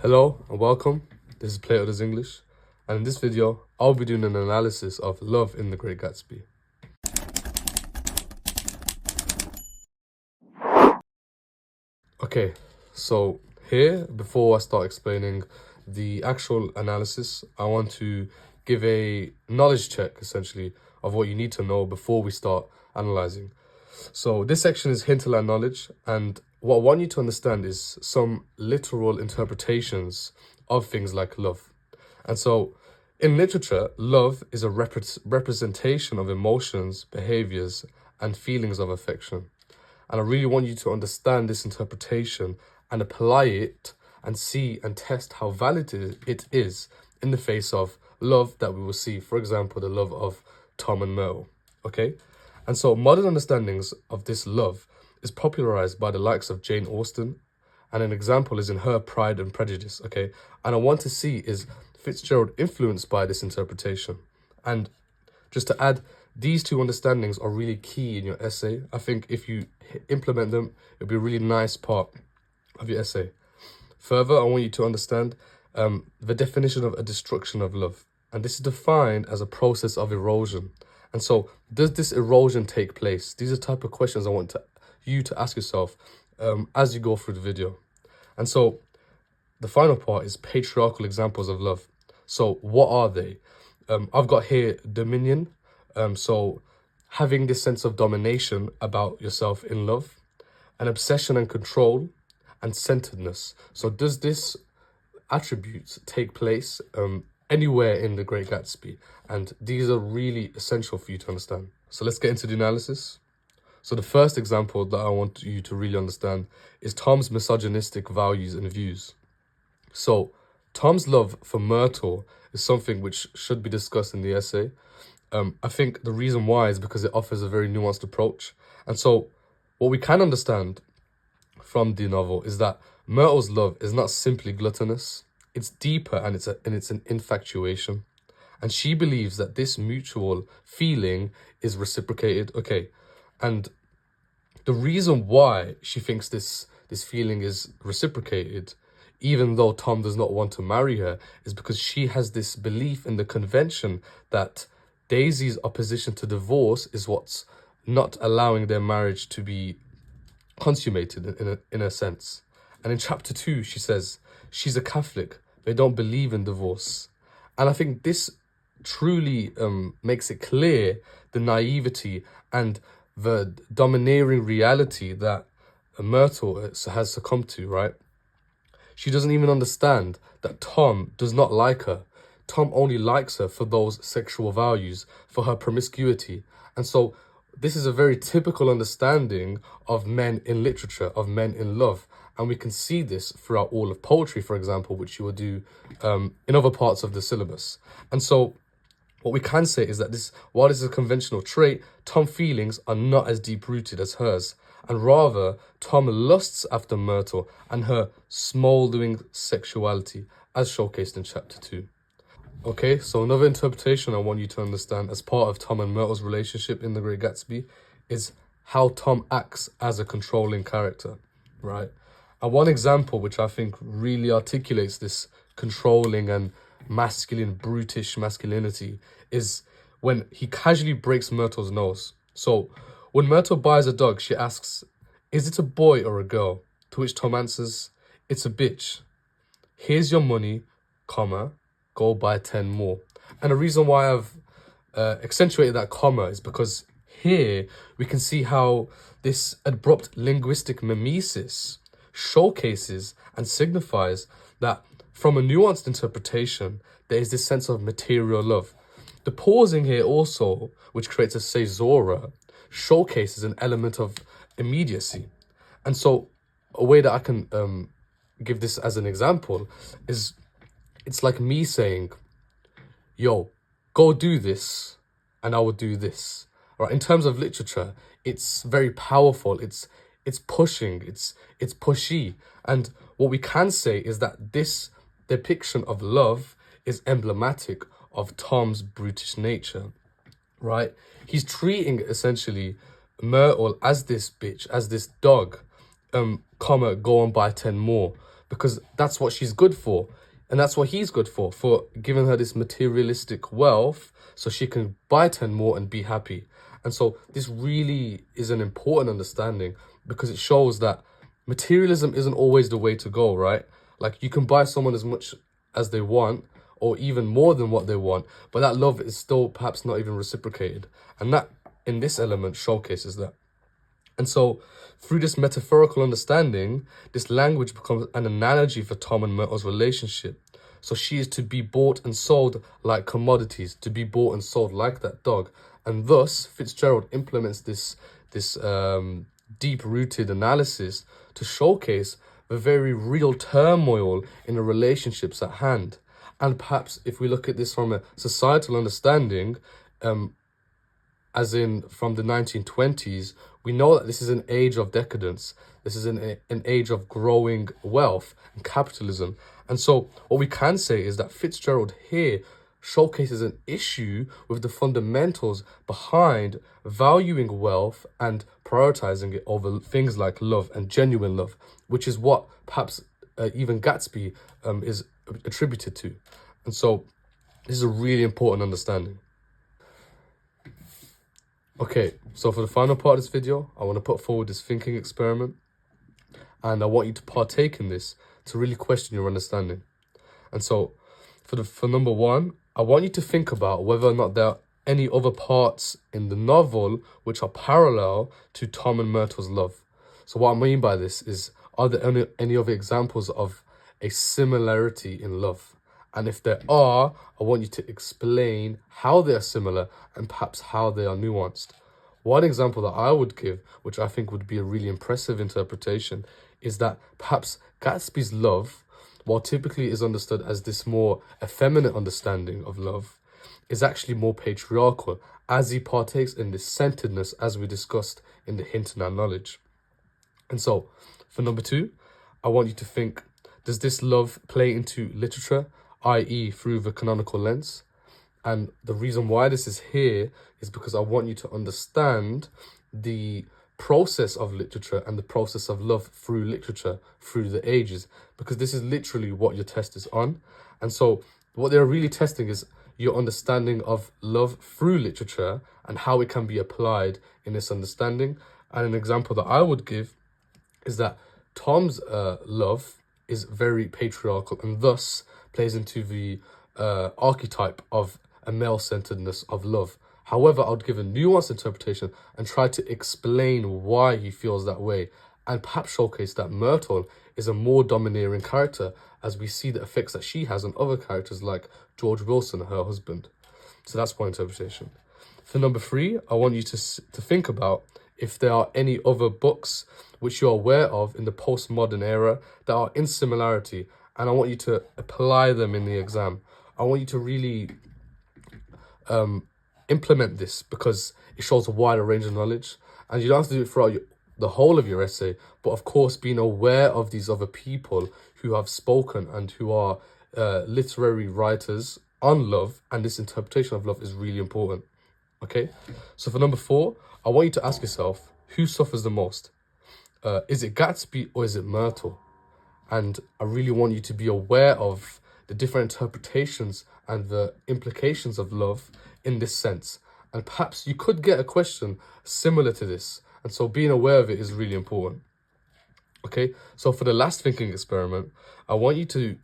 Hello and welcome. This is Plato does English, and in this video, I'll be doing an analysis of love in The Great Gatsby. Okay, so here, before I start explaining the actual analysis, I want to give a knowledge check, essentially, of what you need to know before we start analyzing. So this section is hinterland knowledge, and what I want you to understand is some literal interpretations of things like love. And so in literature, love is a representation of emotions, behaviors, and feelings of affection. And I really want you to understand this interpretation and apply it and see and test how valid it is in the face of love that we will see, for example, the love of Tom and Myrtle, okay? And so modern understandings of this love is popularized by the likes of Jane Austen, and an example is in her Pride and Prejudice, okay? And I want to see, is Fitzgerald influenced by this interpretation? And just to add, these two understandings are really key in your essay. I think if you implement them, it'll be a really nice part of your essay. Further, I want you to understand the definition of a destruction of love. And this is defined as a process of erosion. And so, does this erosion take place? These are the type of questions I want you to ask yourself as you go through the video. And so, the final part is patriarchal examples of love. So, what are they? I've got here dominion. So, having this sense of domination about yourself in love, an obsession and control, and centeredness. So, does this attributes take place anywhere in The Great Gatsby? And these are really essential for you to understand. So let's get into the analysis. So the first example that I want you to really understand is Tom's misogynistic values and views. So Tom's love for Myrtle is something which should be discussed in the essay. I think the reason why is because it offers a very nuanced approach. And so what we can understand from the novel is that Myrtle's love is not simply gluttonous. It's deeper, and it's an infatuation. And she believes that this mutual feeling is reciprocated. Okay. And the reason why she thinks this feeling is reciprocated, even though Tom does not want to marry her, is because she has this belief in the convention that Daisy's opposition to divorce is what's not allowing their marriage to be consummated in a sense. And in chapter 2, she says she's a Catholic. They don't believe in divorce. And I think this truly makes it clear the naivety and the domineering reality that Myrtle has succumbed to, right? She doesn't even understand that Tom does not like her. Tom only likes her for those sexual values, for her promiscuity. And so this is a very typical understanding of men in literature, of men in love. And we can see this throughout all of poetry, for example, which you will do in other parts of the syllabus. And so what we can say is that while this is a conventional trait, Tom's feelings are not as deep-rooted as hers. And rather, Tom lusts after Myrtle and her smouldering sexuality, as showcased in chapter 2. Okay, so another interpretation I want you to understand as part of Tom and Myrtle's relationship in The Great Gatsby is how Tom acts as a controlling character, right? And one example which I think really articulates this controlling and masculine, brutish masculinity is when he casually breaks Myrtle's nose. So when Myrtle buys a dog, she asks, "Is it a boy or a girl?" To which Tom answers, "It's a bitch. Here's your money, comma, go buy 10 more. And the reason why I've accentuated that comma is because here we can see how this abrupt linguistic mimesis showcases and signifies that from a nuanced interpretation, there is this sense of material love. The pausing here also, which creates a caesura, showcases an element of immediacy. And so a way that I can give this as an example is it's like me saying, yo, go do this and I will do this. Right? In terms of literature, it's very powerful. It's pushing, it's pushy. And what we can say is that this depiction of love is emblematic of Tom's brutish nature, right? He's treating essentially Myrtle as this bitch, as this dog, comma, go and buy 10 more. because that's what she's good for. And that's what he's good for giving her this materialistic wealth so she can buy 10 more and be happy. And so this really is an important understanding because it shows that materialism isn't always the way to go, right? Like you can buy someone as much as they want or even more than what they want, but that love is still perhaps not even reciprocated. And that in this element showcases that. And so through this metaphorical understanding, this language becomes an analogy for Tom and Myrtle's relationship. So she is to be bought and sold like commodities, to be bought and sold like that dog. And thus, Fitzgerald implements this deep-rooted analysis to showcase the very real turmoil in the relationships at hand. And perhaps if we look at this from a societal understanding, as in from the 1920s, we know that this is an age of decadence. This is an age of growing wealth and capitalism. And so what we can say is that Fitzgerald here showcases an issue with the fundamentals behind valuing wealth and prioritizing it over things like love and genuine love, which is what perhaps even Gatsby is attributed to. And so this is a really important understanding. Okay, so for the final part of this video, I want to put forward this thinking experiment, and I want you to partake in this to really question your understanding. And so for number one, I want you to think about whether or not there are any other parts in the novel which are parallel to Tom and Myrtle's love. So what I mean by this is, are there any other examples of a similarity in love? And if there are, I want you to explain how they are similar and perhaps how they are nuanced. One example that I would give, which I think would be a really impressive interpretation, is that perhaps Gatsby's love, while typically is understood as this more effeminate understanding of love, is actually more patriarchal, as he partakes in this centeredness as we discussed in the hint in our knowledge. And so, for number two, I want you to think, does this love play into literature, i.e. through the canonical lens? And the reason why this is here is because I want you to understand the process of literature and the process of love through literature, through the ages, because this is literally what your test is on. And so what they're really testing is your understanding of love through literature and how it can be applied in this understanding. And an example that I would give is that Tom's love is very patriarchal and thus plays into the archetype of a male-centeredness of love. However, I would give a nuanced interpretation and try to explain why he feels that way, and perhaps showcase that Myrtle is a more domineering character, as we see the effects that she has on other characters like George Wilson, her husband. So that's one interpretation. For number three, I want you to think about if there are any other books which you're aware of in the postmodern era that are in similarity, and I want you to apply them in the exam. I want you to really implement this because it shows a wider range of knowledge, and you don't have to do it throughout the whole of your essay, but of course being aware of these other people who have spoken and who are literary writers on love, and this interpretation of love is really important. Okay, so for number four, I want you to ask yourself, who suffers the most? Is it Gatsby or is it Myrtle? And I really want you to be aware of the different interpretations and the implications of love in this sense. And perhaps you could get a question similar to this. And so being aware of it is really important. Okay, so for the last thinking experiment, I want you to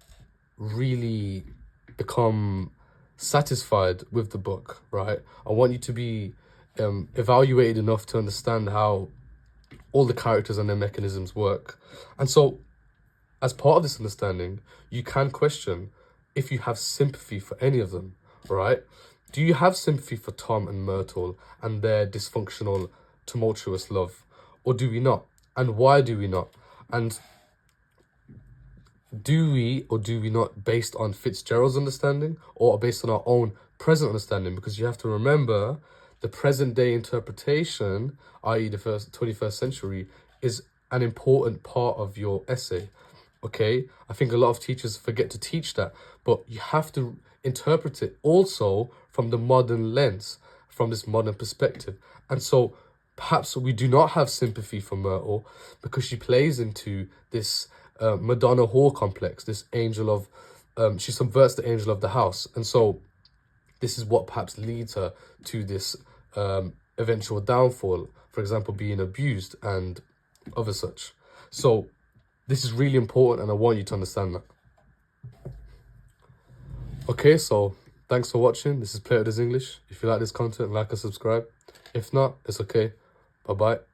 really become satisfied with the book, right? I want you to be evaluated enough to understand how all the characters and their mechanisms work. And so as part of this understanding, you can question if you have sympathy for any of them, right? Do you have sympathy for Tom and Myrtle and their dysfunctional, tumultuous love? Or do we not? And why do we not? And do we or do we not, based on Fitzgerald's understanding or based on our own present understanding? Because you have to remember the present day interpretation, i.e. the 21st century, is an important part of your essay. Okay, I think a lot of teachers forget to teach that, but you have to interpret it also from the modern lens, from this modern perspective. And so perhaps we do not have sympathy for Myrtle because she plays into this Madonna whore complex, this angel of, she subverts the angel of the house. And so this is what perhaps leads her to this eventual downfall, for example, being abused and other such. So this is really important, and I want you to understand that. Okay, so thanks for watching. This is Plato Does English. If you like this content, like and subscribe. If not, it's okay. Bye-bye.